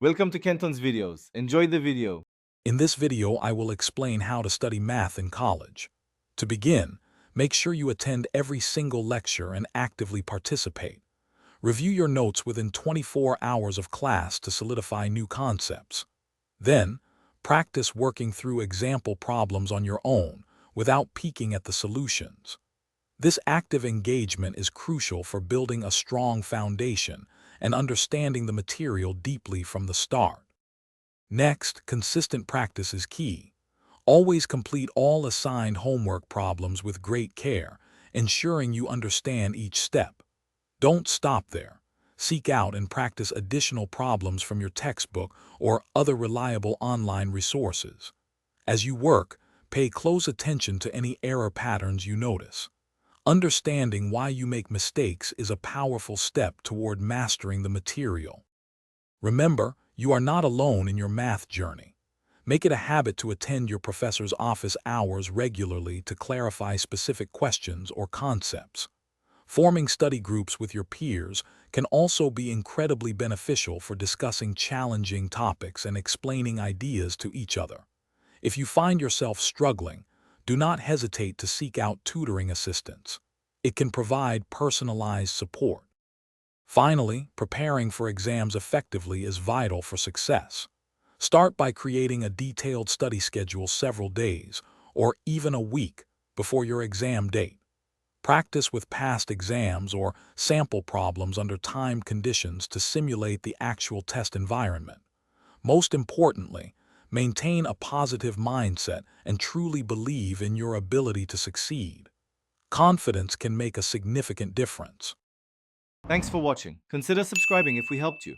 Welcome to Kenton's videos. Enjoy the video. In this video, I will explain how to study math in college. To begin, make sure you attend every single lecture and actively participate. Review your notes within 24 hours of class to solidify new concepts. Then, practice working through example problems on your own without peeking at the solutions. This active engagement is crucial for building a strong foundation and understanding the material deeply from the start. Next, consistent practice is key. Always complete all assigned homework problems with great care, ensuring you understand each step. Don't stop there. Seek out and practice additional problems from your textbook or other reliable online resources. As you work, pay close attention to any error patterns you notice. Understanding why you make mistakes is a powerful step toward mastering the material. Remember, you are not alone in your math journey. Make it a habit to attend your professor's office hours regularly to clarify specific questions or concepts. Forming study groups with your peers can also be incredibly beneficial for discussing challenging topics and explaining ideas to each other. If you find yourself struggling, do not hesitate to seek out tutoring assistance. It can provide personalized support. Finally, preparing for exams effectively is vital for success. Start by creating a detailed study schedule several days, or even a week, before your exam date. Practice with past exams or sample problems under timed conditions to simulate the actual test environment. Most importantly, maintain a positive mindset and truly believe in your ability to succeed. Confidence can make a significant difference. Thanks for watching. Consider subscribing if we helped you.